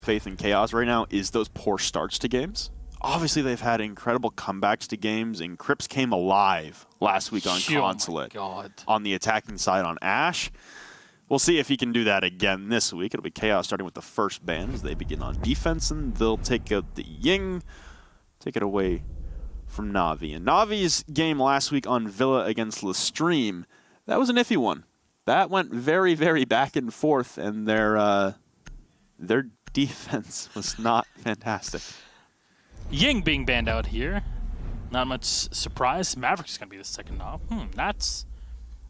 faith in Chaos right now is those poor starts to games. Obviously, they've had incredible comebacks to games, and Crips came alive last week on Consulate. On the attacking side on Ash. We'll see if he can do that again this week. It'll be Chaos starting with the first ban as they begin on defense, and they'll take out the Ying, take it away from NaVi. And NaVi's game last week on Villa against Lestream, that was an iffy one. That went very, very back and forth, and their defense was not fantastic. Ying being banned out here. Not much surprise. Maverick's going to be the second op. That's...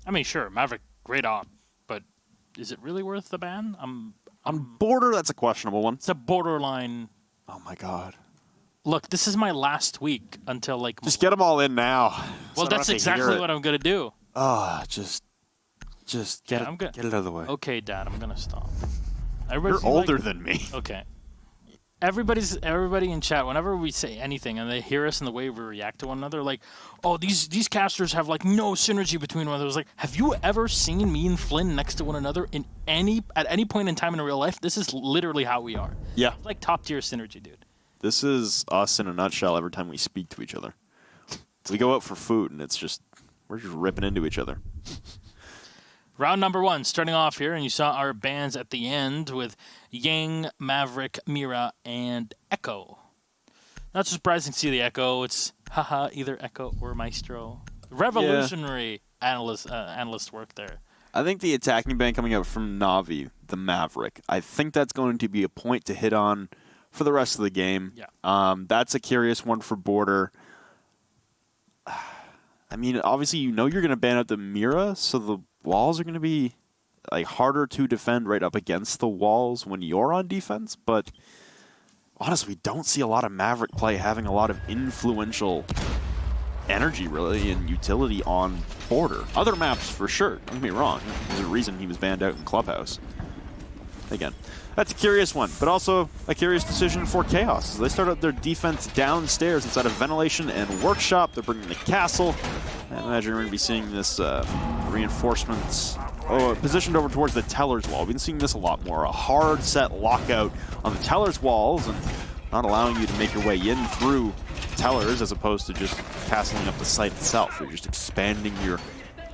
I mean, sure, Maverick, great op, but is it really worth the ban? On Border, that's a questionable one. It's a borderline... Oh, my God. Look, this is my last week until, like... Just get them all in now. Well, that's exactly what I'm going to do. Oh, just get it out of the way. Okay, Dad, I'm going to stop. You're older than me. Okay. Everybody in chat, whenever we say anything and they hear us in the way we react to one another, like, oh, these casters have like no synergy between one another. Like, have you ever seen me and Flynn next to one another at any point in time in real life? This is literally how we are. Yeah. It's like top tier synergy, dude. This is us in a nutshell every time we speak to each other. We go out for food and we're just ripping into each other. Round number 1, starting off here, and you saw our bans at the end with Yang, Maverick, Mira, and Echo. Not surprising to see the Echo. It's, haha, either Echo or Maestro. Revolutionary analyst work there. I think the attacking ban coming out from NaVi, the Maverick, I think that's going to be a point to hit on for the rest of the game. Yeah. That's a curious one for Border. I mean, obviously, you're going to ban out the Mira, so the walls are going to be like harder to defend right up against the walls when you're on defense, but honestly, we don't see a lot of Maverick play having a lot of influential energy, really, and utility on Border. Other maps, for sure. Don't get me wrong. There's a reason he was banned out in Clubhouse. Again, that's a curious one, but also a curious decision for Chaos. They start out their defense downstairs inside of Ventilation and Workshop. They're bringing the castle. I imagine we're going to be seeing this reinforcements positioned over towards the Teller's wall. We've been seeing this a lot more. A hard set lockout on the Teller's walls and not allowing you to make your way in through Tellers as opposed to just castling up the site itself. You're just expanding your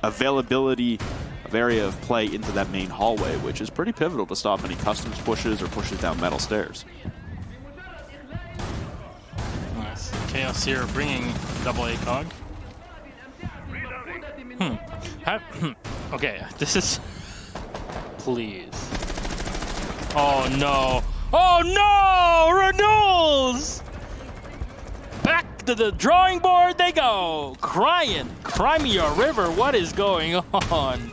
availability of area of play into that main hallway, which is pretty pivotal to stop any customs pushes or pushes down metal stairs. Nice. Chaos here bringing double ACOG. Okay, this is... Please. Oh, no. Oh, no! Renewals! Back to the drawing board they go! Crying. Cry me a river. What is going on?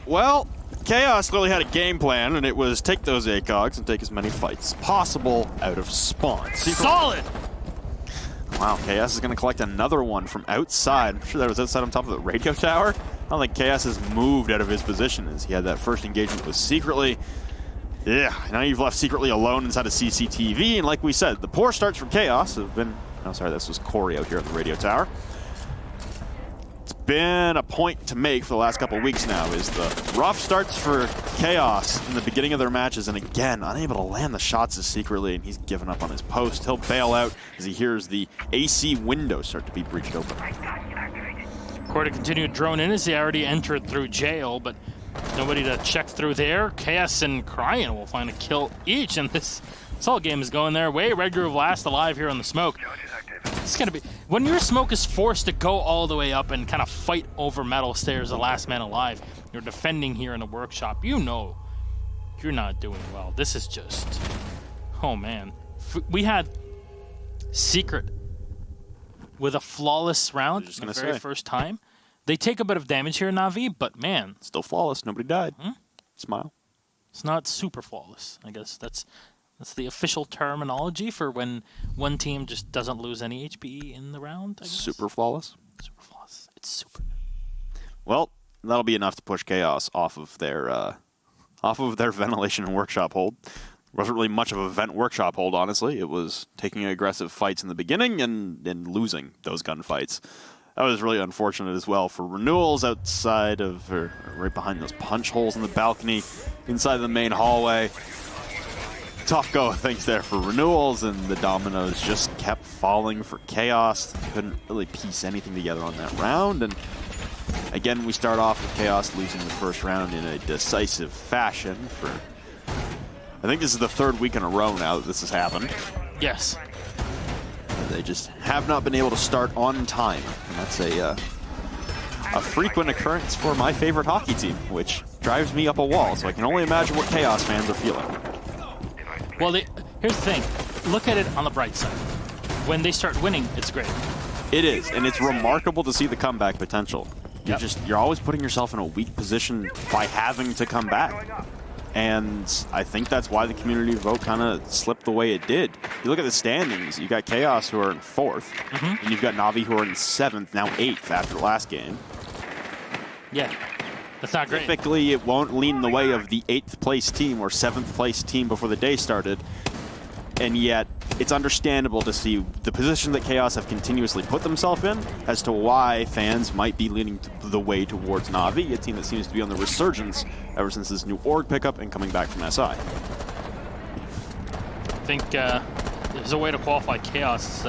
Well, Chaos clearly had a game plan, and it was take those ACOGs and take as many fights as possible out of spawn. Solid! Wow, Chaos is going to collect another one from outside. I'm sure that was outside on top of the radio tower. I don't think Chaos has moved out of his position as he had that first engagement with Secretly. Yeah, now you've left Secretly alone inside of CCTV, and like we said, the poor starts from Chaos have been... Oh, sorry, this was Corey out here at the radio tower. It's been a point to make for the last couple of weeks now, is the rough starts for Chaos in the beginning of their matches, and again, unable to land the shots as Secretly, and he's given up on his post. He'll bail out as he hears the AC window start to be breached open. Corey continued drone in as he already entered through jail, but nobody to check through there. Chaos and Cryan will find a kill each, and this whole game is going their way. Red Groove last alive here on the smoke. It's gonna be when your smoke is forced to go all the way up and kind of fight over metal stairs, the last man alive. You're defending here in the workshop. You know you're not doing well. This is just, oh man. We had Secret with a flawless round the very first time. They take a bit of damage here in NaVi, but man, still flawless. Nobody died. Smile. It's not super flawless. I guess that's the official terminology for when one team just doesn't lose any HP in the round, I guess. Super flawless? Super flawless. It's super. Well, that'll be enough to push Chaos off of their Ventilation and Workshop hold. Wasn't really much of a Vent Workshop hold, honestly. It was taking aggressive fights in the beginning and losing those gunfights. That was really unfortunate as well for Renewals outside of, or right behind those punch holes in the balcony, inside the main hallway. tough go of things there for Renewals, and the dominoes just kept falling for Chaos. Couldn't really piece anything together on that round, and again, we start off with Chaos losing the first round in a decisive fashion for, I think this is the third week in a row now that this has happened. Yes. They just have not been able to start on time, and that's a frequent occurrence for my favorite hockey team, which drives me up a wall, so I can only imagine what Chaos fans are feeling. Well, here's the thing. Look at it on the bright side. When they start winning, it's great. It is, and it's remarkable to see the comeback potential. You're always putting yourself in a weak position by having to come back. And I think that's why the community vote kind of slipped the way it did. You look at the standings, you got Chaos who are in 4th, and you've got NaVi who are in 7th, now 8th after the last game. Yeah, that's not great. Typically, it won't lean the way of the 8th place team or 7th place team before the day started. And yet, it's understandable to see the position that Chaos have continuously put themselves in as to why fans might be leaning the way towards NaVi, a team that seems to be on the resurgence ever since this new org pickup and coming back from SI. I think there's a way to qualify Chaos.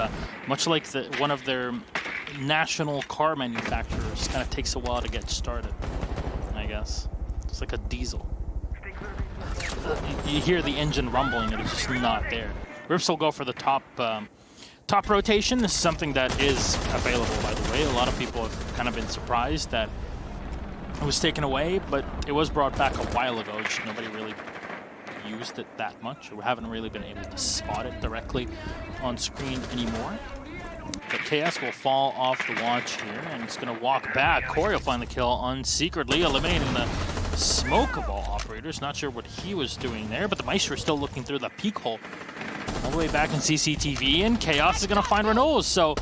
Much like one of their national car manufacturers, kind of takes a while to get started, I guess. It's like a diesel. You hear the engine rumbling, and it's just not there. Rips will go for the top rotation. This is something that is available, by the way. A lot of people have kind of been surprised that it was taken away, but it was brought back a while ago. Just nobody really used it that much. We haven't really been able to spot it directly on screen anymore. But KS will fall off the watch here, and it's going to walk back. Corey will find the kill unsecretly, eliminating the smoke of all operators. Not sure what he was doing there, but the Maestro is still looking through the peek hole all the way back in CCTV, and Chaos is going to find Renaults. So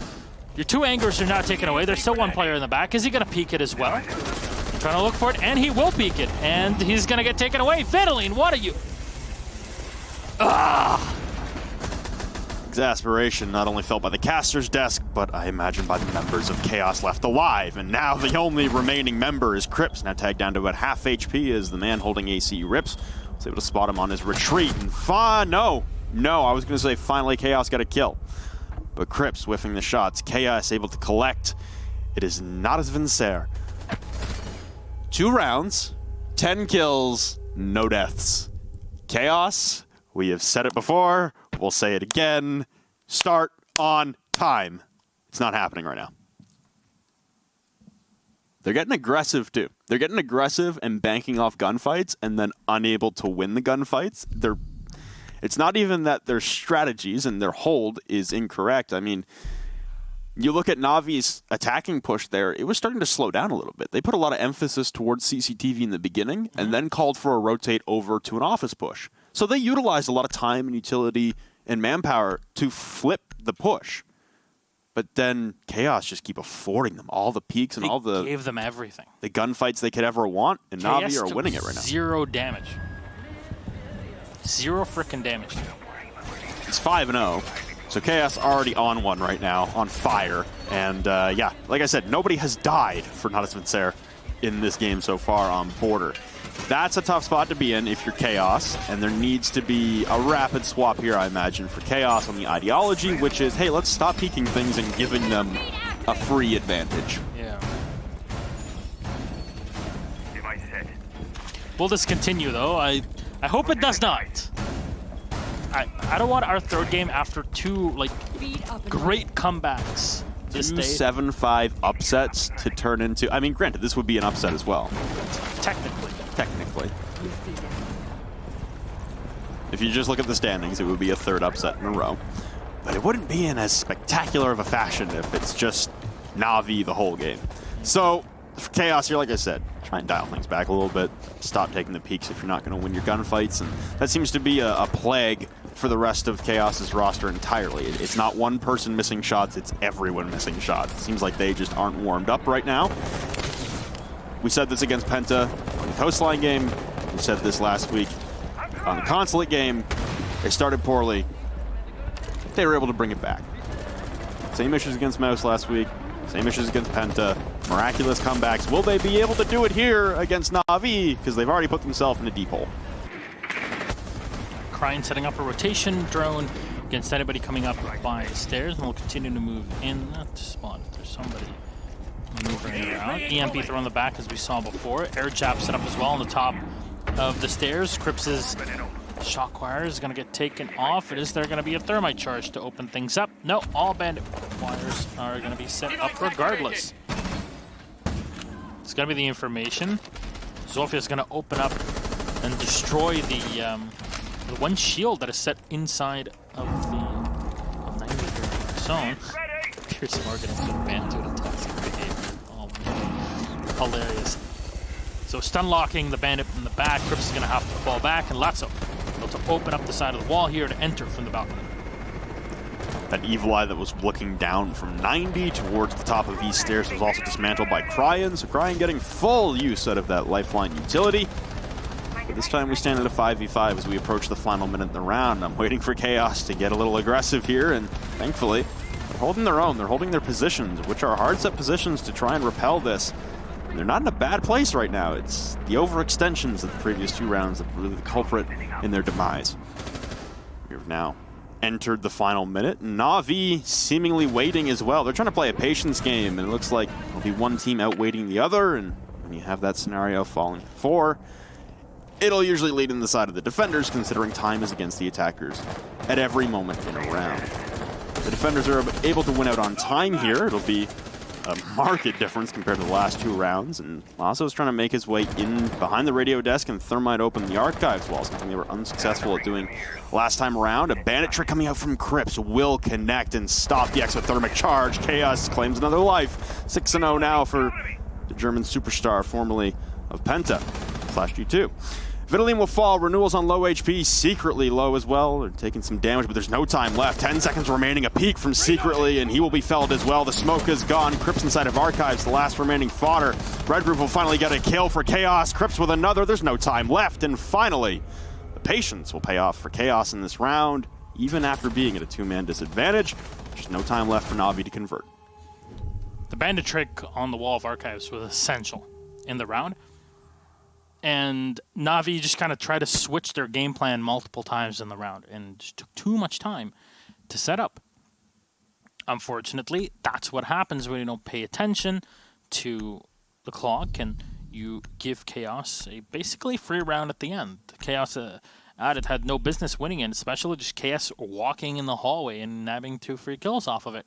your two angers are not taken away. There's still one player in the back. Is he going to peek it as well? Trying to look for it, and he will peek it, and he's going to get taken away. Fiddling, what are you? Exasperation not only felt by the caster's desk, but I imagine by the members of Chaos left alive. And now the only remaining member is Crips, now tagged down to about half HP as the man holding AC Rips was able to spot him on his retreat. And no, I was going to say finally Chaos got a kill. But Crips whiffing the shots, Chaos able to collect. It is not as Vincer. 2 rounds, 10 kills, no deaths. Chaos, we have said it before, we'll say it again, start on time. It's not happening right now. They're getting aggressive too. They're getting aggressive and banking off gunfights and then unable to win the gunfights. It's not even that their strategies and their hold is incorrect. I mean, you look at Navi's attacking push there, it was starting to slow down a little bit. They put a lot of emphasis towards CCTV in the beginning and then called for a rotate over to an office push. So they utilized a lot of time and utility and manpower to flip the push. But then Chaos just keep affording them all the peaks and all the... gave them everything. The gunfights they could ever want, and NaVi are winning it right now. 0 damage. 0 frickin' damage. It's 5-0. So Chaos already on one right now, on fire. And yeah, like I said, nobody has died for Not Vincer in this game so far on Border. That's a tough spot to be in if you're Chaos, and there needs to be a rapid swap here, I imagine, for Chaos on the ideology, which is, hey, let's stop peeking things and giving them a free advantage. Yeah. Will this continue, though? I hope it does not. I don't want our third game after 2 great comebacks. 2 7-5 upsets to turn into... I mean, granted, this would be an upset as well. Technically. If you just look at the standings, it would be a 3rd upset in a row. But it wouldn't be in as spectacular of a fashion if it's just NaVi the whole game. So, for Chaos here, like I said, try and dial things back a little bit. Stop taking the peaks if you're not going to win your gunfights. And that seems to be a plague for the rest of Chaos's roster entirely. It's not one person missing shots, it's everyone missing shots. It seems like they just aren't warmed up right now. We said this against Penta on the Coastline game. We said this last week on the Consulate game. They started poorly. They were able to bring it back. Same issues against Mouse last week. Same issues against Penta. Miraculous comebacks. Will they be able to do it here against NaVi? Because they've already put themselves in a deep hole. Cryan setting up a rotation drone against anybody coming up by stairs, and we'll continue to move in. Not to spot if there's somebody maneuvering around. EMP throw in the back as we saw before. Air jab set up as well on the top of the stairs. Cripps' shock wire is going to get taken off. Is there going to be a thermite charge to open things up? No, all bandit wires are going to be set up regardless. It's going to be the information. Zofia is going to open up and destroy the one shield that is set inside of the 90-meter zone. Pierce Morgan has been banned due to toxic behavior. Oh man, hilarious. So stun locking the bandit in the back. Cripps is going to have to fall back, and Latzo able to open up the side of the wall here to enter from the balcony. That evil eye that was looking down from 90 towards the top of these stairs was also dismantled by Cryan, so Cryan getting full use out of that lifeline utility. But this time we stand at a 5v5 as we approach the final minute in the round. I'm waiting for Chaos to get a little aggressive here, and thankfully, they're holding their own. They're holding their positions, which are hard set positions to try and repel this. And they're not in a bad place right now. It's the overextensions of the previous 2 rounds that were really the culprit in their demise. We've now entered the final minute. NaVi seemingly waiting as well. They're trying to play a patience game, and it looks like there'll be one team outweighting the other, and when you have that scenario falling 4, it'll usually lead in the side of the defenders, considering time is against the attackers at every moment in a round. The defenders are able to win out on time here. It'll be a marked difference compared to the last 2 rounds, and Lasso's trying to make his way in behind the radio desk and thermite open the archives wall, something they were unsuccessful at doing last time around. A bandit trick coming out from Cripps will connect and stop the exothermic charge. Chaos claims another life. 6-0 now for the German superstar, formerly of Penta /G2. Vitaline will fall. Renewals on low HP, secretly low as well. They're taking some damage, but there's no time left. 10 seconds remaining. A peek from Secretly, and he will be felled as well. The smoke is gone. Cripps inside of Archives, the last remaining fodder. Red Group will finally get a kill for Chaos. Cripps with another. There's no time left. And finally, the patience will pay off for Chaos in this round, even after being at a 2-man disadvantage. There's no time left for NaVi to convert. The bandit trick on the wall of Archives was essential in the round. And NaVi just kind of tried to switch their game plan multiple times in the round and just took too much time to set up. Unfortunately, that's what happens when you don't pay attention to the clock and you give Chaos a basically free round at the end. Chaos had no business winning it, especially just Chaos walking in the hallway and nabbing 2 free kills off of it.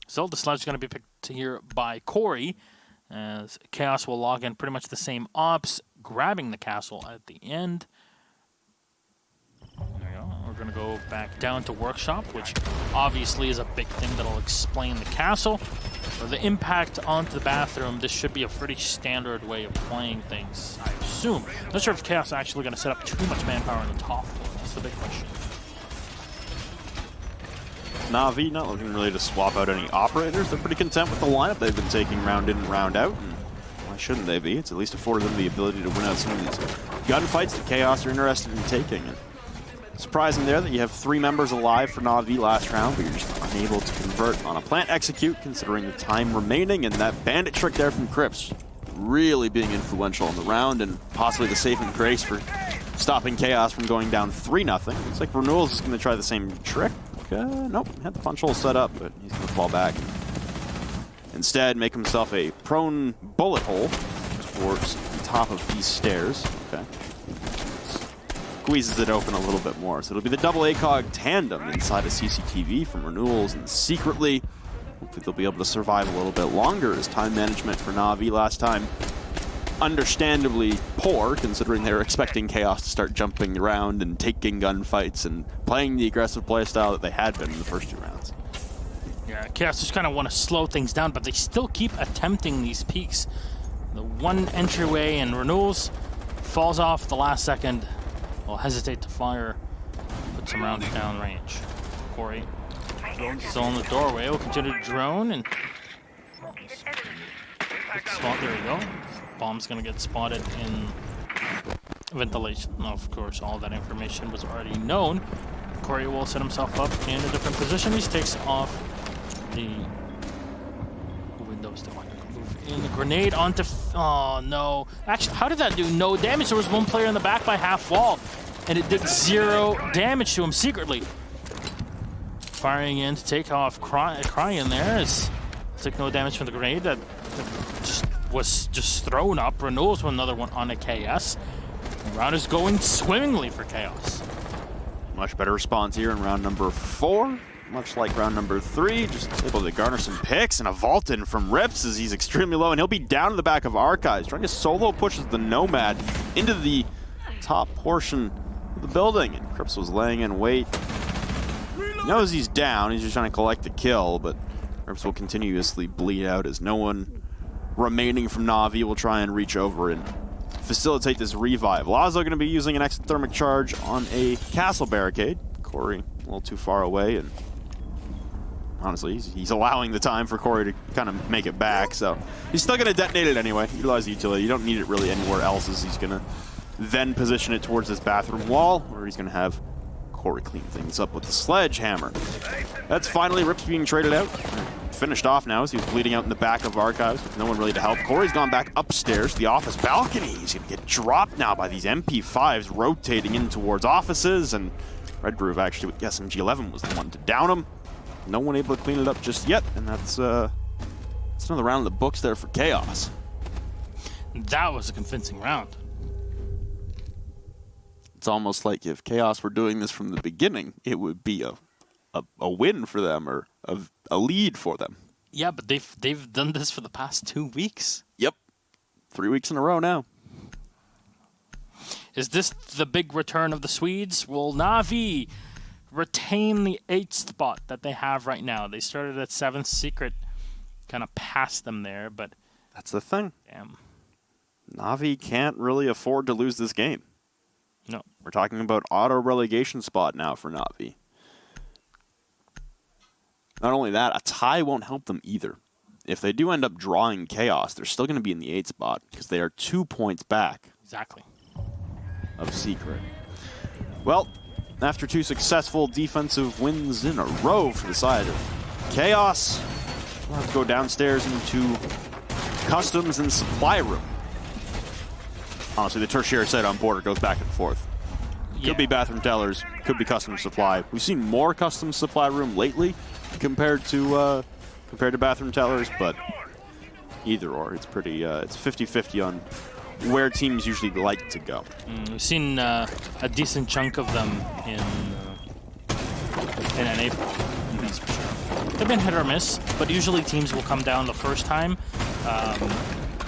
So the sledge is going to be picked here by Corey, as Chaos will log in pretty much the same ops, grabbing the castle at the end. There we go. We're going to go back down to Workshop, which obviously is a big thing that'll explain the castle. For the impact onto the bathroom, this should be a pretty standard way of playing things, I assume. Not sure if Chaos is actually going to set up too much manpower in the top floor. That's the big question. NaVi not looking really to swap out any operators. They're pretty content with the lineup they've been taking round in and round out. And why shouldn't they be? It's at least afforded them the ability to win out some of these gunfights that Chaos are interested in taking. And surprising there that you have 3 members alive for NaVi last round, but you're just unable to convert on a plant execute, considering the time remaining. And that bandit trick there from Cripps really being influential in the round, and possibly the saving grace for stopping Chaos from going down 3-0. Looks like Renewals is going to try the same trick. Nope, had the punch hole set up, but he's going to fall back. Instead, make himself a prone bullet hole towards the top of these stairs. Okay. Squeezes it open a little bit more. So it'll be the double ACOG tandem inside of CCTV from Renewals, and secretly, hopefully they'll be able to survive a little bit longer, as time management for NaVi last time understandably poor, considering they were expecting Chaos to start jumping around and taking gunfights and playing the aggressive playstyle that they had been in the first 2 rounds. Yeah, Chaos just kind of want to slow things down, but they still keep attempting these peaks. The one entryway and Renewals falls off the last second. Will hesitate to fire, put some rounds down range. Corey still in the doorway. Will continue to drone and spot. There we go. Bomb's gonna get spotted in ventilation. Of course, all that information was already known. Corey will set himself up in a different position. He takes off the windows to move in. The grenade onto. Oh no! Actually, how did that do no damage? There was one player in the back by half wall. and it did 0 damage to him secretly. Firing in to take off Crying there as took no damage from the grenade that was just thrown up. Renewals with another one on a KS. The round is going swimmingly for Chaos. Much better response here in round number 4. Much like round number 3, just able to garner some picks and a vault in from Rips as he's extremely low, and he'll be down to the back of Archives, trying to solo pushes the Nomad into the top portion of the building. And Crips was laying in wait. He knows he's down, he's just trying to collect the kill, but Rips will continuously bleed out as no one remaining from NaVi will try and reach over and facilitate this revive. Lazo going to be using an exothermic charge on a castle barricade. Corey a little too far away, and honestly, he's allowing the time for Corey to kind of make it back, so he's still going to detonate it anyway. Utilize the utility. You don't need it really anywhere else, as he's going to then position it towards this bathroom wall, where he's going to have Corey clean things up with the sledgehammer. That's finally Rips being traded out. Finished off now as he was bleeding out in the back of Archives with no one really to help. Corey's gone back upstairs to the office balcony. He's going to get dropped now by these MP5s rotating in towards offices, and Red Groove actually with the SMG-11 was the one to down him. No one able to clean it up just yet, and that's another round in the books there for Chaos. That was a convincing round. It's almost like if Chaos were doing this from the beginning, it would be a win for them, or a lead for them. Yeah, but they've done this for the past 2 weeks. Yep. 3 weeks in a row now. Is this the big return of the Swedes? Will NaVi retain the 8th spot that they have right now? They started at 7th. Secret kind of passed them there, but that's the thing. Damn. NaVi can't really afford to lose this game. No. We're talking about auto-relegation spot now for NaVi. Not only that, a tie won't help them either. If they do end up drawing Chaos, they're still going to be in the 8th spot because they are 2 points back. Exactly. Of Secret. Well, after 2 successful defensive wins in a row for the side of Chaos, we'll have to go downstairs into Customs and Supply Room. Honestly, the tertiary site on border goes back and forth. Could be Bathroom Tellers, could be Customs Supply. We've seen more Customs Supply Room lately compared to Bathroom Tellers, but either or, it's pretty it's 50-50 on where teams usually like to go. We've seen a decent chunk of them in NA, that's for sure. They've been hit or miss, but usually teams will come down the first time,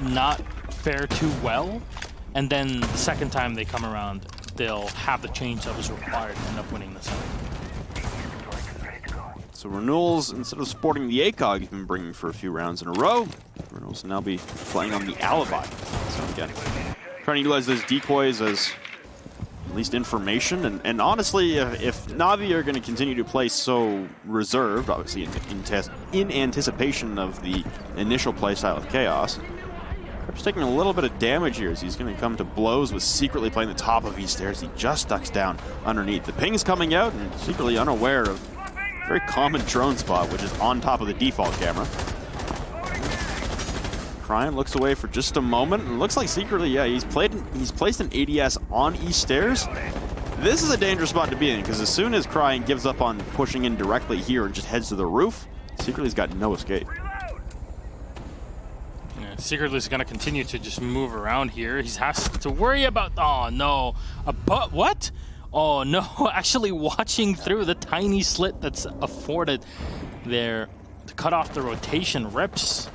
not fare too well, and then the second time they come around, they'll have the change that was required and end up winning the second. So Renewals, instead of sporting the ACOG he's been bringing for a few rounds in a row, Renewals will now be playing on the Alibi. So again, trying to utilize those decoys as at least information. And honestly, if NaVi are going to continue to play so reserved, obviously in anticipation of the initial playstyle of Chaos, Crip's taking a little bit of damage here as he's going to come to blows with secretly playing the top of these stairs. He just ducks down underneath. The ping's coming out and secretly unaware of a very common drone spot, which is on top of the default camera. Cryan looks away for just a moment, and looks like secretly, yeah, he's placed an ADS on East Stairs. This is a dangerous spot to be in, because as soon as Cryan gives up on pushing in directly here and just heads to the roof, secretly's got no escape. Yeah, secretly's going to continue to just move around here. He has to worry about, oh no, what? Oh no, actually watching through the tiny slit that's afforded there to cut off the rotation. Rips.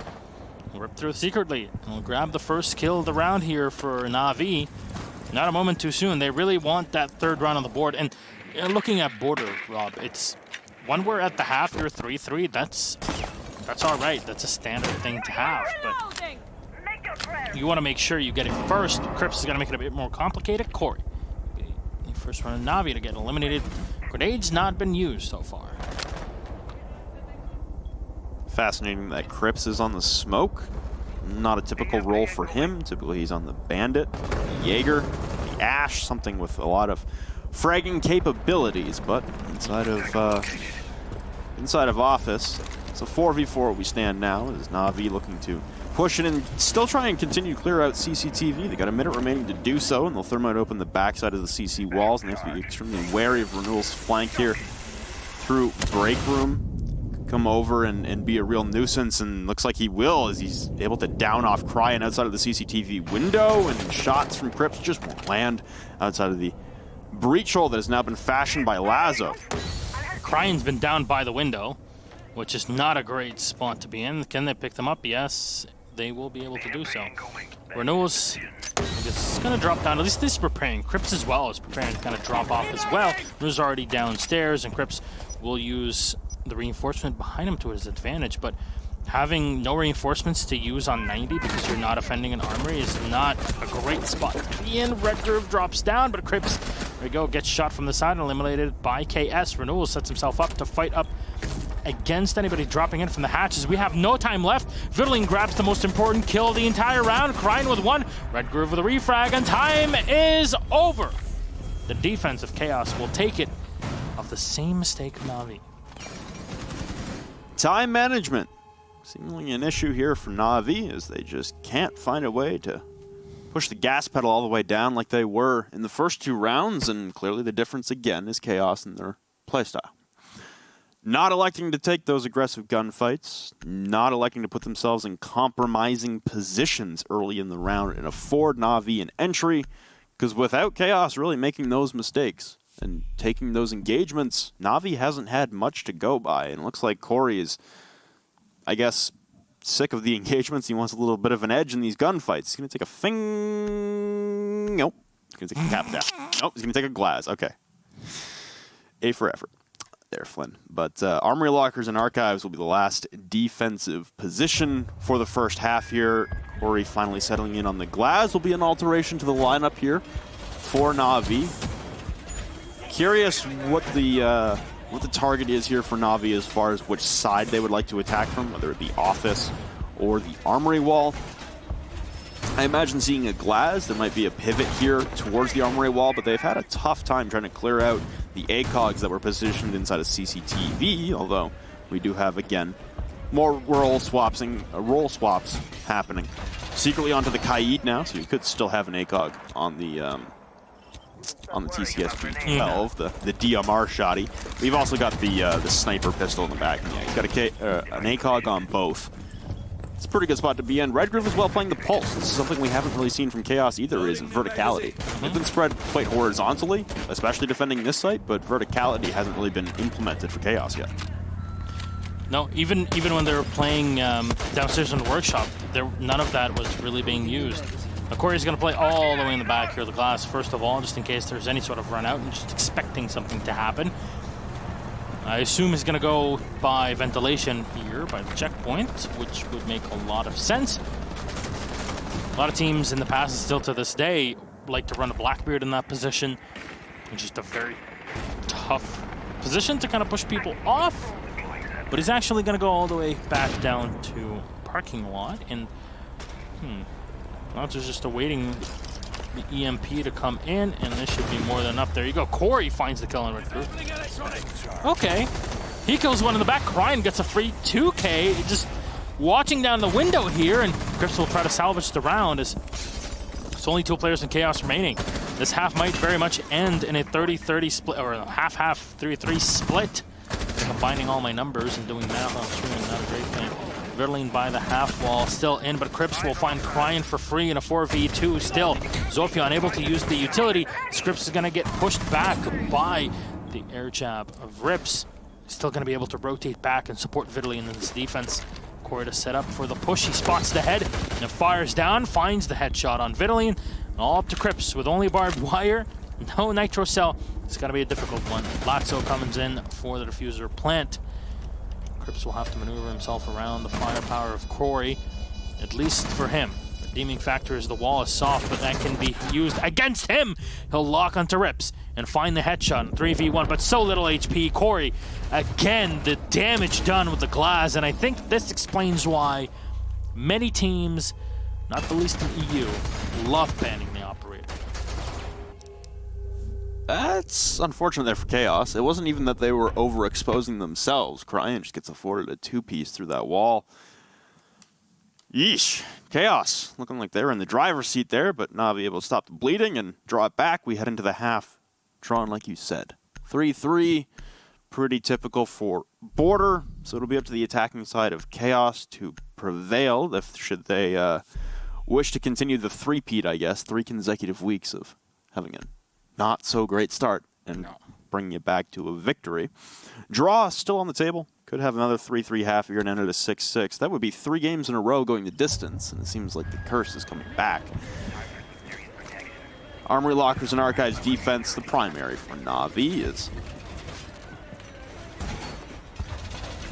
Rip through secretly. And we'll grab the first kill of the round here for NaVi. Not a moment too soon. They really want that third round on the board. And looking at border, Rob, it's when we're at the half, you're 3-3. That's all right. That's a standard thing to have. But you want to make sure you get it first. Crips is going to make it a bit more complicated. Corey, the first one of NaVi to get eliminated. Grenades not been used so far. Fascinating that Crips is on the smoke. Not a typical role for him. Typically he's on the Bandit, the Jaeger, the Ash, something with a lot of fragging capabilities, but inside of Office, It's a 4v4 we stand now as NaVi looking to push it and still try and continue to clear out CCTV. They got a minute remaining to do so, and they'll thermite open the backside of the CC walls, and they have to be extremely wary of Renewal's flank here through break room. Come over and be a real nuisance, and looks like he will as he's able to down off Cryan outside of the CCTV window, and shots from Crips just won't land outside of the breach hole that has now been fashioned by Lazo. Cryan's been down by the window, which is not a great spot to be in. Can they pick them up? Yes, they will be able to do so. Renewal's just going to drop down. At least this is preparing. Crips as well is preparing to kind of drop off as well. Renewal's already downstairs, and Crips will use the reinforcement behind him to his advantage, but having no reinforcements to use on 90 because you're not defending an armory is not a great spot to be in. Red Groove drops down, but Crips, there we go, gets shot from the side and eliminated by KS. Renewal sets himself up to fight up against anybody dropping in from the hatches. We have no time left. Vittling grabs the most important kill of the entire round. Cryan with one. Red Groove with a refrag, and time is over. The defense of Chaos will take it of the same mistake of NaVi. Time management. Seemingly an issue here for NaVi as they just can't find a way to push the gas pedal all the way down like they were in the first two rounds, and clearly the difference again is Chaos in their playstyle. Not electing to take those aggressive gunfights, not electing to put themselves in compromising positions early in the round and afford NaVi an entry, because without Chaos really making those mistakes and taking those engagements, NaVi hasn't had much to go by, and it looks like Corey is, I guess, sick of the engagements. He wants a little bit of an edge in these gunfights. He's going to take a Nope. He's going to take a cap down. Nope, he's going to take a glass. Okay. A for effort there, Flynn. But Armory Lockers and Archives will be the last defensive position for the first half here. Corey finally settling in on the glass will be an alteration to the lineup here for NaVi. Curious what the target is here for NaVi as far as which side they would like to attack from, whether it be office or the armory wall. I imagine seeing a glass, there might be a pivot here towards the armory wall, but they've had a tough time trying to clear out the ACOGs that were positioned inside of CCTV, although we do have, again, more role swaps happening. Secretly onto the Kaid now, so you could still have an ACOG on the TCSP-12, the DMR shotty. We've also got the sniper pistol in the back. Yeah, he's got an ACOG on both. It's a pretty good spot to be in. Red Groove as well playing the pulse. This is something we haven't really seen from Chaos either, is verticality. They've been spread quite horizontally, especially defending this site, but verticality hasn't really been implemented for Chaos yet. No, even when they were playing downstairs in the workshop, none of that was really being used. Corey's going to play all the way in the back here of the glass, first of all, just in case there's any sort of run out and just expecting something to happen. I assume he's going to go by ventilation here, by the checkpoint, which would make a lot of sense. A lot of teams in the past and still to this day like to run a Blackbeard in that position, which is a very tough position to kind of push people off. But he's actually going to go all the way back down to parking lot, and Lads is just awaiting the EMP to come in, and this should be more than enough. There you go. Corey finds the kill on Red Groove. Okay. He kills one in the back. Cryan gets a free 2K. Just watching down the window here, and Crips will try to salvage the round as there's only 2 players in Chaos remaining. This half might very much end in a 30-30 split, or a half-half 3-3 split. Combining all my numbers and doing math on screen, not a great thing. Vittling by the half wall, still in, but Crips will find Cryan for free in a 4v2 still. Zofia unable to use the utility. Crips is going to get pushed back by the air jab of Rips. Still going to be able to rotate back and support Vittling in this defense. Corey to set up for the push. He spots the head and fires down, finds the headshot on Vittling. All up to Crips with only barbed wire, no nitro cell. It's going to be a difficult one. Laxo comes in for the diffuser plant. Crips will have to maneuver himself around the firepower of Corey, at least for him. The redeeming factor is the wall is soft, but that can be used against him. He'll lock onto Rips and find the headshot. 3v1, but so little HP. Corey, again, the damage done with the glass, and I think this explains why many teams, not the least in EU, love banning the operator. That's unfortunate there for Chaos. It wasn't even that they were overexposing themselves. Cryan just gets afforded a two-piece through that wall. Yeesh. Chaos looking like they're in the driver's seat there, but NaVi able to stop the bleeding and draw it back. We head into the half, drawn like you said. 3-3, pretty typical for Border, so it'll be up to the attacking side of Chaos to prevail should they wish to continue the three-peat, I guess, 3 consecutive weeks of having a not so great start and bring you back to a victory. Draw still on the table. Could have another 3-3 half. You're going to end at a 6-6. That would be 3 games in a row going the distance, and it seems like the curse is coming back. Armory Lockers and Archives defense, the primary for NaVi, is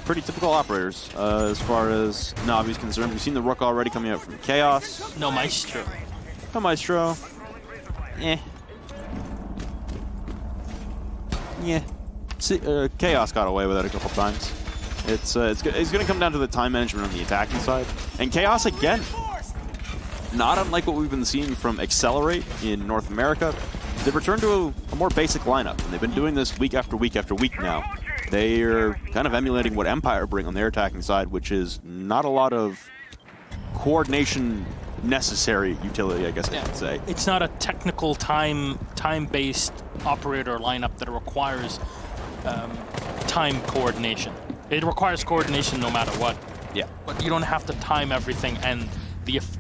pretty typical operators as far as NaVi is concerned. We've seen the Rook already coming out from Chaos. No Maestro. No Maestro. Yeah. See, Chaos got away with it a couple times. It's going to come down to the time management on the attacking side. And Chaos, again, not unlike what we've been seeing from Accelerate in North America, they've returned to a more basic lineup. And they've been doing this week after week after week now. They are kind of emulating what Empire bring on their attacking side, which is not a lot of coordination necessary utility, I guess I could say. It's not a technical time-based operator lineup that requires time coordination. It requires coordination no matter what. Yeah. But you don't have to time everything and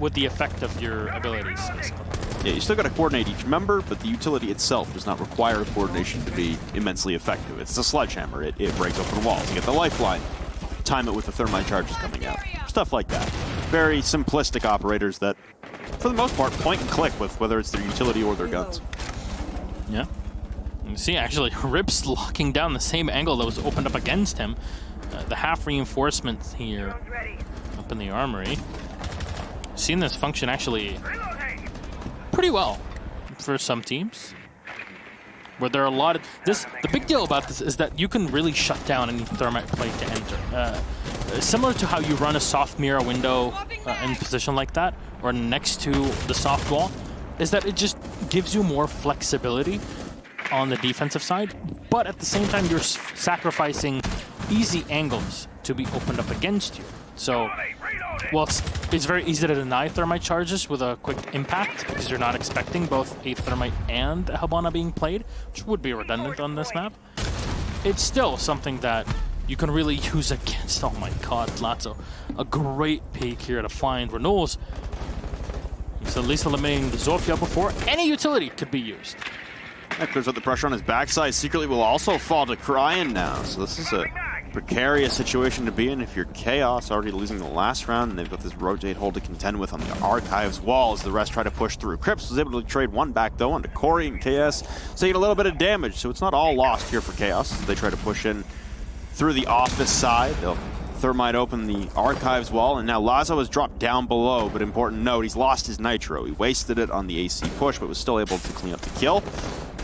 with the effect of your abilities, basically. Yeah, you still got to coordinate each member, but the utility itself does not require coordination to be immensely effective. It's the sledgehammer. It breaks open walls. You get the lifeline. Time it with the thermite charges coming out. Stuff like that. Very simplistic operators that, for the most part, point and click with whether it's their utility or their guns. Yeah. You see, actually, Rip's locking down the same angle that was opened up against him. The half reinforcement here up in the armory. Seen this function actually pretty well for some teams. Where there are a lot of the big deal about this is that you can really shut down any thermite plate to enter. Similar to how you run a soft mirror window in position like that, or next to the soft wall, is that it just gives you more flexibility on the defensive side, but at the same time you're sacrificing easy angles to be opened up against you. So, well, it's very easy to deny thermite charges with a quick impact because you're not expecting both a thermite and a Hellbana being played, which would be redundant on this map. It's still something that you can really use against. Oh my god, Lazzo. A great peek here to find renewals. He's at least eliminating the Zofia before any utility could be used. That clears up the pressure on his backside. Secretly will also fall to Cryan now. So this is a precarious situation to be in if you're Chaos, already losing the last round, and they've got this rotate hold to contend with on the Archives wall as the rest try to push through. Crips was able to trade one back, though, onto Corey, and KS taking a little bit of damage, so it's not all lost here for Chaos. They try to push in through the office side. They'll thermite open the Archives wall, and now Lazo has dropped down below, but important note, he's lost his Nitro. He wasted it on the AC push, but was still able to clean up the kill.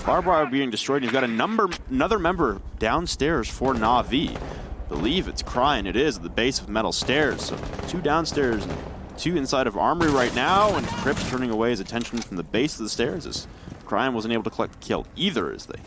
Barbed wire being destroyed, and he's got another member downstairs for NaVi. I believe it's Cryan. It is at the base of metal stairs. So 2 downstairs and 2 inside of Armory right now, and Crips turning away his attention from the base of the stairs as Cryan wasn't able to collect the kill either as they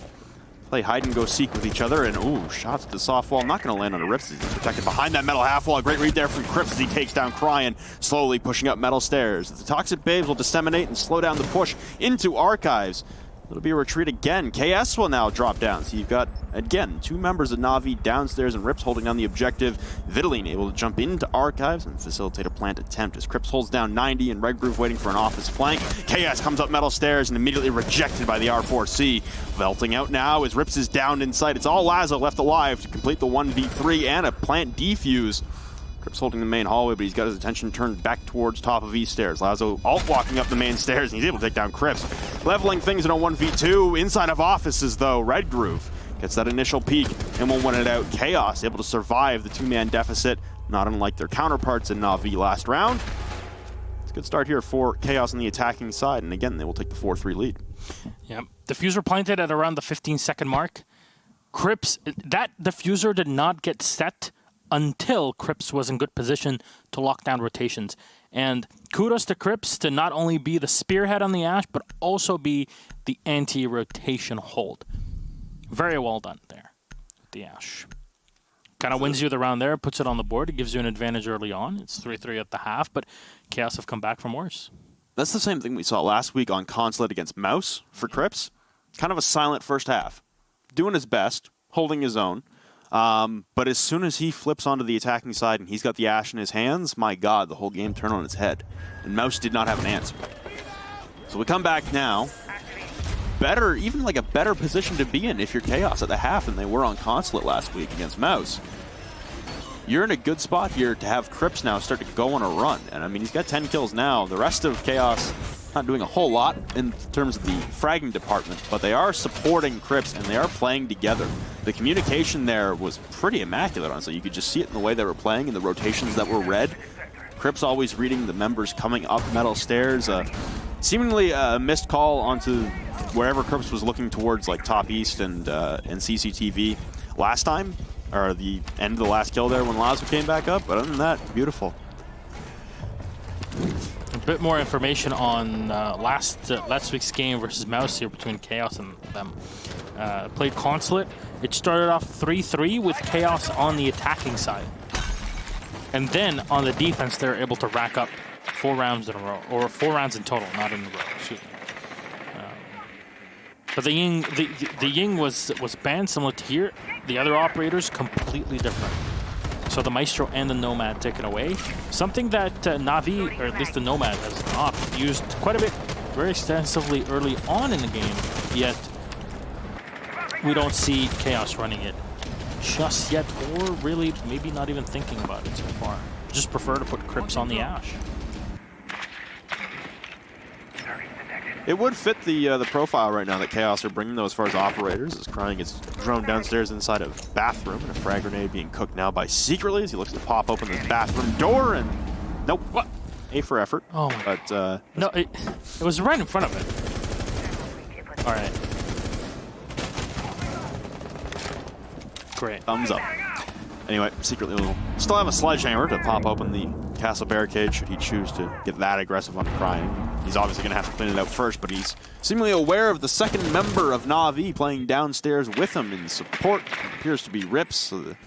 play hide and go seek with each other. And ooh, shots at the soft wall. Not going to land on a Rips. He's protected behind that metal half wall. A great read there from Crips as he takes down Cryan, slowly pushing up metal stairs. The Toxic Babes will disseminate and slow down the push into Archives. It'll be a retreat again. KS will now drop down. So you've got, again, 2 members of NaVi downstairs and Rips holding down the objective. Vitaline able to jump into Archives and facilitate a plant attempt as Crips holds down 90 and Red Groove waiting for an office flank. KS comes up metal stairs and immediately rejected by the R4C. Velting out now as Rips is down in sight. It's all Lazo left alive to complete the 1v3 and a plant defuse. Crips holding the main hallway, but he's got his attention turned back towards top of East stairs. Lazo alt-walking up the main stairs, and he's able to take down Crips. Leveling things in a 1v2. Inside of offices, though, Red Groove gets that initial peek and will win it out. Chaos able to survive the 2-man deficit, not unlike their counterparts in NaVi last round. It's a good start here for Chaos on the attacking side, and again, they will take the 4-3 lead. Yeah, diffuser planted at around the 15-second mark. Crips, that diffuser did not get set until Cripps was in good position to lock down rotations. And kudos to Cripps to not only be the spearhead on the Ash, but also be the anti-rotation hold. Very well done there with the Ash. Kind of wins you the round there, puts it on the board. It gives you an advantage early on. It's 3-3 at the half, but Chaos have come back from worse. That's the same thing we saw last week on Consulate against Mouse for Cripps. Kind of a silent first half. Doing his best, holding his own. But as soon as he flips onto the attacking side and he's got the Ash in his hands, my God, the whole game turned on its head. And Mouse did not have an answer. So we come back now. Better, even like a better position to be in if you're Chaos at the half than they were on Consulate last week against Mouse. You're in a good spot here to have Cripps now start to go on a run. And I mean, he's got 10 kills now. The rest of Chaos not doing a whole lot in terms of the fragging department, but they are supporting Cripps and they are playing together. The communication there was pretty immaculate, honestly. You could just see it in the way they were playing and the rotations that were read. Cripps always reading the members coming up metal stairs. Seemingly a missed call onto wherever Cripps was looking towards, like top east and CCTV last time, or the end of the last kill there when Lazo came back up. But other than that, beautiful. A bit more information on last week's game versus Mouse here between Chaos and them. Played Consulate. It started off 3-3 with Chaos on the attacking side. And then on the defense, they're able to rack up 4 rounds in a row, or 4 rounds in total, not in a row. Excuse me. But the Ying was banned similar to here. The other operators completely different. So the Maestro and the Nomad taken away. Something that NaVi, or at least the Nomad, has not used quite a bit, very extensively early on in the game. Yet we don't see Chaos running it just yet, or really maybe not even thinking about it so far. Just prefer to put Cripps on the Ash. It would fit the profile right now that Chaos are bringing, though, as far as operators, as Crying is droned downstairs inside a bathroom, and a frag grenade being cooked now by Secretly as he looks to pop open this bathroom door, and nope, what? A for effort. Oh my. But no, it was right in front of it. All right. Great. Thumbs up. Anyway, Secretly will still have a sledgehammer to pop open the castle barricade should he choose to get that aggressive on Crying. He's obviously going to have to clean it out first, but he's seemingly aware of the second member of NaVi playing downstairs with him in support. It appears to be Rips, so the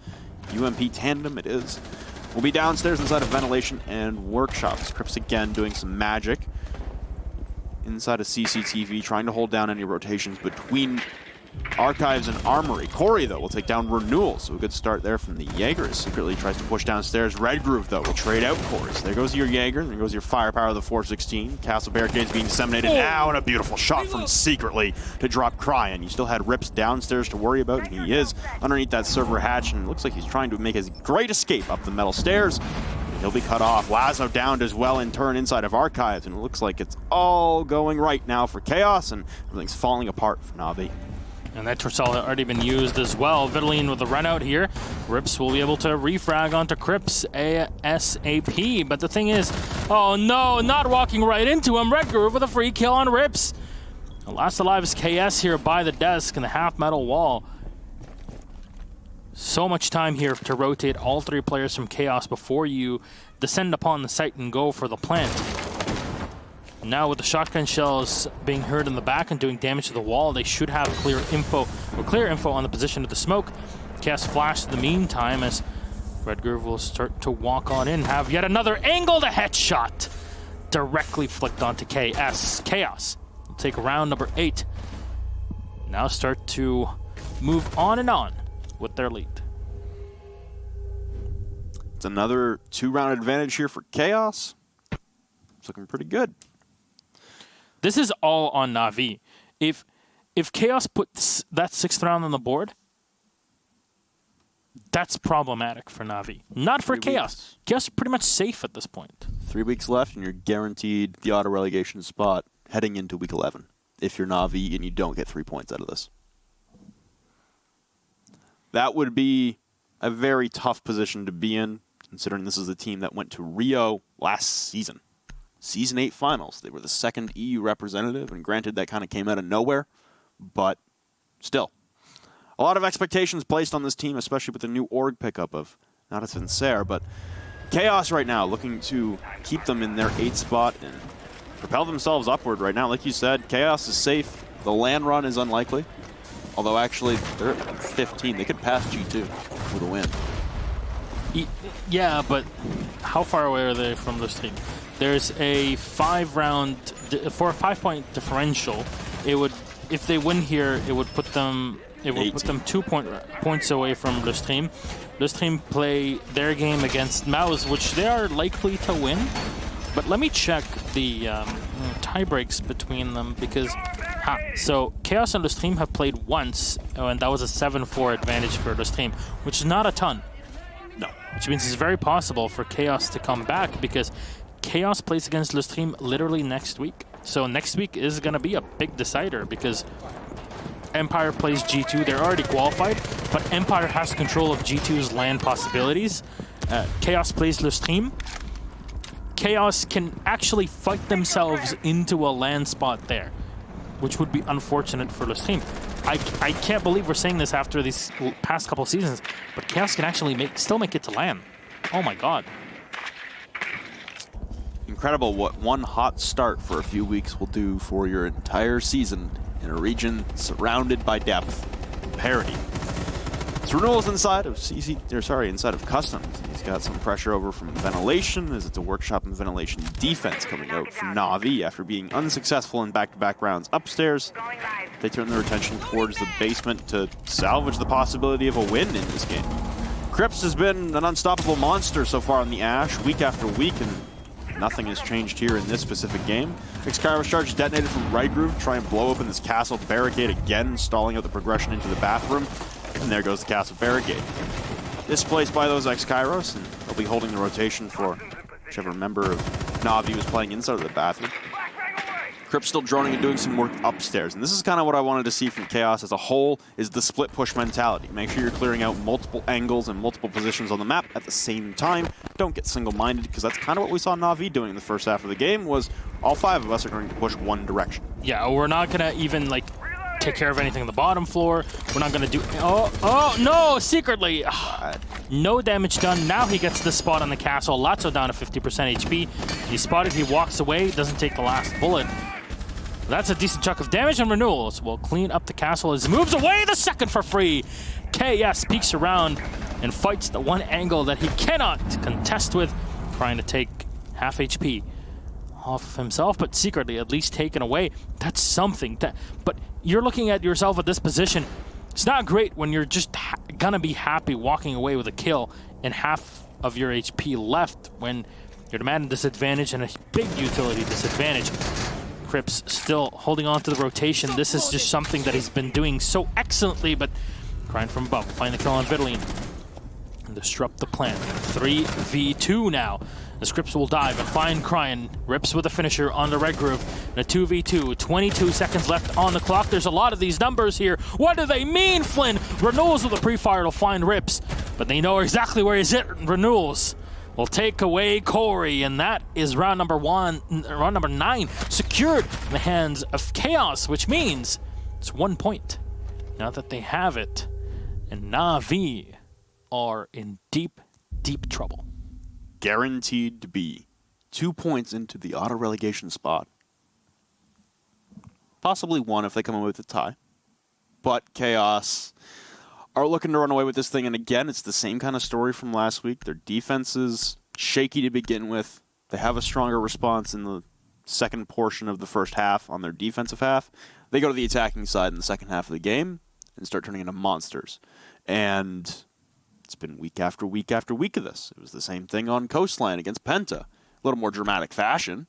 UMP tandem it is. We'll be downstairs inside of ventilation and workshops. Cripps again doing some magic inside of CCTV, trying to hold down any rotations between Archives and Armory. Corey, though, will take down Renewal, so a good start there from the Jaeger. Secretly tries to push downstairs. Red Groove, though, will trade out Corey. So there goes your Jaeger, there goes your firepower of the 416. Castle barricades being disseminated now, and a beautiful shot from Secretly to drop Crying. You still had Rips downstairs to worry about, and he is underneath that server hatch, and it looks like he's trying to make his great escape up the metal stairs. He'll be cut off. Lazo downed as well in turn inside of Archives, and it looks like it's all going right now for Chaos, and everything's falling apart for NaVi. And that Torcell had already been used as well. Vitaline with the run out here. Rips will be able to refrag onto Cripps ASAP. But the thing is, oh no, not walking right into him. Red Groove with a free kill on Rips. The last alive is KS here by the desk in the half metal wall. So much time here to rotate all 3 players from Chaos before you descend upon the site and go for the plant. Now with the shotgun shells being heard in the back and doing damage to the wall, they should have clear info on the position of the smoke. Cast flash in the meantime as Red Groove will start to walk on in, have yet another angled headshot directly flicked onto KS. Chaos will take round number 8. Now start to move on and on with their lead. It's another 2-round advantage here for Chaos. It's looking pretty good. This is all on NaVi. If Chaos puts that 6th round on the board, that's problematic for NaVi. Not for Chaos. Chaos is pretty much safe at this point. 3 weeks left, and you're guaranteed the auto-relegation spot heading into Week 11, if you're NaVi and you don't get 3 points out of this. That would be a very tough position to be in, considering this is a team that went to Rio last season. Season 8 finals. They were the 2nd EU representative, and granted that kind of came out of nowhere, but still. A lot of expectations placed on this team, especially with the new org pickup of not as Sincere, but Chaos right now looking to keep them in their 8th spot and propel themselves upward right now. Like you said, Chaos is safe. The land run is unlikely. Although actually, they're at 15. They could pass G2 with a win. Yeah, but how far away are they from this team? There's a 5-point differential. It would, if they win here, it would put them 2 points away from this team. This team play their game against Mouse, which they are likely to win. But let me check the tie breaks between them because so Chaos and this team have played once, and that was a 7-4 advantage for this team, which is not a ton. No. Which means it's very possible for Chaos to come back because Chaos plays against this team literally next week. So next week is going to be a big decider because Empire plays G2. They're already qualified, but Empire has control of G2's land possibilities. Chaos plays Le Stream. Chaos can actually fight themselves into a land spot there, which would be unfortunate for Le Stream. I can't believe we're saying this after these past couple seasons, but Chaos can actually still make it to land. Oh my god. Incredible what one hot start for a few weeks will do for your entire season in a region surrounded by depth parity. It's Renewal's inside of inside of Customs. He's got some pressure over from Ventilation as it's a workshop in Ventilation defense coming out from NaVi after being unsuccessful in back-to-back rounds upstairs. They turn their attention towards the basement to salvage the possibility of a win in this game. Crips has been an unstoppable monster so far on the Ash, week after week, and nothing has changed here in this specific game. X-Kairos charge detonated from right groove, try and blow open this castle barricade again, stalling out the progression into the bathroom. And there goes the castle barricade. Displaced by those X-Kairos, and they'll be holding the rotation for whichever member of NaVi was playing inside of the bathroom. Crypt still droning and doing some work upstairs. And this is kind of what I wanted to see from Chaos as a whole, is the split push mentality. Make sure you're clearing out multiple angles and multiple positions on the map at the same time. Don't get single-minded, because that's kind of what we saw NaVi doing in the first half of the game, was all 5 of us are going to push one direction. Yeah, we're not going to even, like, take care of anything on the bottom floor. We're not going to do... Oh, no! Secretly! No damage done. Now he gets the spot on the castle. Lotso down to 50% HP. He's spotted. He walks away. Doesn't take the last bullet. That's a decent chunk of damage, and Renewals will clean up the castle as he moves away the second for free. KS peeks around and fights the one angle that he cannot contest with, trying to take half HP off of himself, but secretly at least taken away. That's something. But you're looking at yourself at this position. It's not great when you're just gonna be happy walking away with a kill and half of your HP left when you're demanding disadvantage and a big utility disadvantage. Crips still holding on to the rotation. This is just something that he's been doing so excellently, but Cryan from above, find the kill on Vitaline and disrupt the plan. 3v2 now. The Crips will dive and find Cryan. Rips with a finisher on the red groove. And a 2v2, 22 seconds left on the clock. There's a lot of these numbers here. What do they mean, Flynn? Renewals with a pre-fire to find Rips, but they know exactly where he's at. Renewals will take away Corey, and that is round number 9, secured in the hands of Chaos, which means it's 1 point. Now that they have it, and NaVi are in deep, deep trouble. Guaranteed to be 2 points into the auto-relegation spot. Possibly 1 if they come away with a tie. But Chaos are looking to run away with this thing, and again, it's the same kind of story from last week. Their defense is shaky to begin with. They have a stronger response in the second portion of the first half on their defensive half. They go to the attacking side in the second half of the game and start turning into monsters. And it's been week after week after week of this. It was the same thing on Coastline against Penta. A little more dramatic fashion.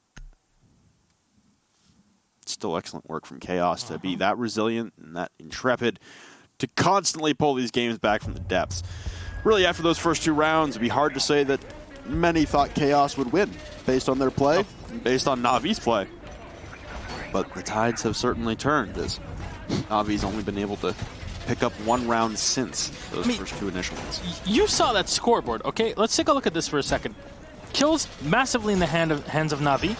Still excellent work from Chaos to be that resilient and that intrepid to constantly pull these games back from the depths. Really, after those first 2 rounds, it'd be hard to say that many thought Chaos would win based on their play and based on NaVi's play. But the tides have certainly turned as NaVi's only been able to pick up 1 round since those first 2 initial ones. You saw that scoreboard, okay? Let's take a look at this for a second. Kills massively in the hands of NaVi,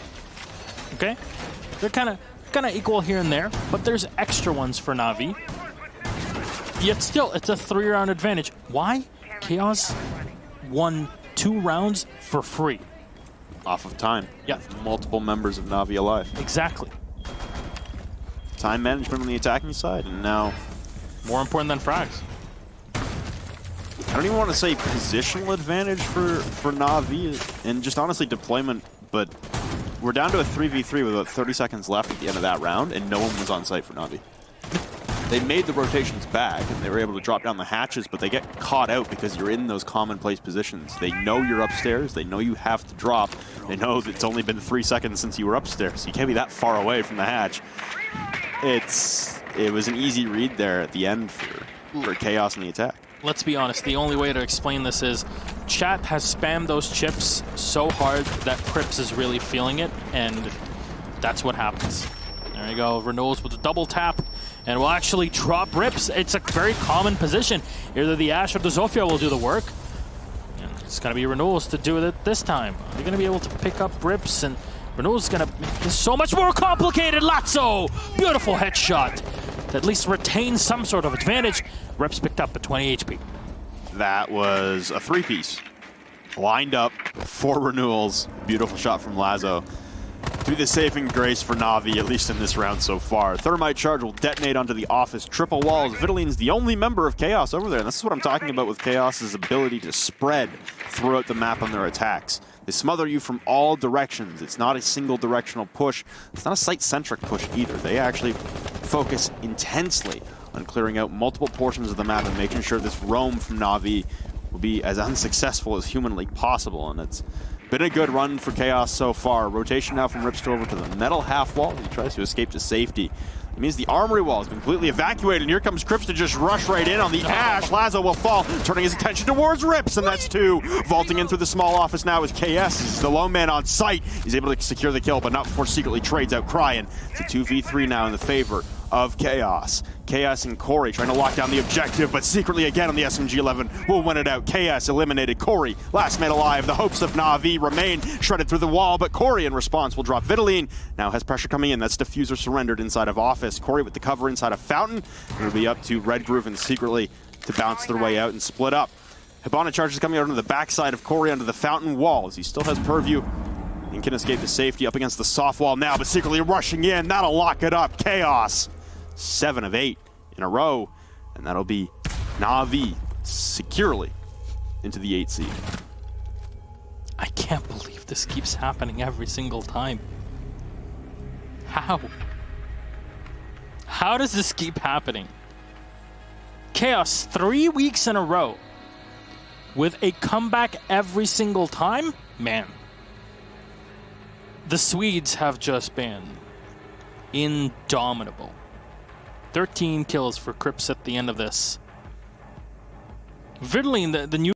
okay? They're kind of equal here and there, but there's extra ones for NaVi. Yet still, it's a 3-round advantage. Why? Chaos won 2 rounds for free. Off of time. Yeah. With multiple members of NaVi alive. Exactly. Time management on the attacking side, and now... More important than frags. I don't even want to say positional advantage for NaVi, and just honestly deployment, but we're down to a 3v3 with about 30 seconds left at the end of that round, and no one was on site for NaVi. They made the rotations back, and they were able to drop down the hatches, but they get caught out because you're in those commonplace positions. They know you're upstairs. They know you have to drop. They know that it's only been 3 seconds since you were upstairs. So you can't be that far away from the hatch. It was an easy read there at the end for Chaos in the attack. Let's be honest, the only way to explain this is chat has spammed those chips so hard that Crips is really feeling it, and that's what happens. There you go, Renewals with a double tap, and will actually drop Rips. It's a very common position. Either the Ashe or the Zofia will do the work. And it's going to be Renewals to do it this time. They're going to be able to pick up Rips, and Renewals is going to make this so much more complicated. Lazzo! Beautiful headshot. To at least retain some sort of advantage. Rips picked up at 20 HP. That was a 3-piece. Lined up for Renewals. Beautiful shot from Lazo. To be the saving grace for NaVi, at least in this round so far. Thermite charge will detonate onto the office. Triple walls. Vitaline's the only member of Chaos over there. And this is what I'm talking about with Chaos's ability to spread throughout the map on their attacks. They smother you from all directions. It's not a single directional push. It's not a site-centric push either. They actually focus intensely on clearing out multiple portions of the map and making sure this roam from NaVi will be as unsuccessful as humanly possible. And it's been a good run for Chaos so far. Rotation now from Ripster over to the metal half wall. He tries to escape to safety. It means the armory wall is completely evacuated, and here comes Crips to just rush right in on the Ashe. Lazo will fall, turning his attention towards Rips, and that's 2. Vaulting in through the small office now is KS. He's the lone man on site. He's able to secure the kill, but not before secretly trades out Cryan. It's a 2v3 now in the favor of Chaos. KS and Corey trying to lock down the objective, but secretly again on the SMG-11 will win it out. KS eliminated Corey, last man alive. The hopes of NaVi remain shredded through the wall, but Corey in response will drop Vitaline. Now has pressure coming in. That's Diffuser surrendered inside of office. Corey with the cover inside of Fountain. It'll be up to Red Groove and secretly to bounce their way out and split up. Hibana charges coming out onto the backside of Corey onto the Fountain wall as he still has purview and can escape to safety up against the soft wall now, but secretly rushing in. That'll lock it up. Chaos. 7 of 8 in a row, and that'll be NaVi securely into the 8 seed. I can't believe this keeps happening every single time. How? How does this keep happening? Chaos 3 weeks in a row with a comeback every single time? Man. The Swedes have just been indomitable. 13 kills for Crips at the end of this. Vitaline, the new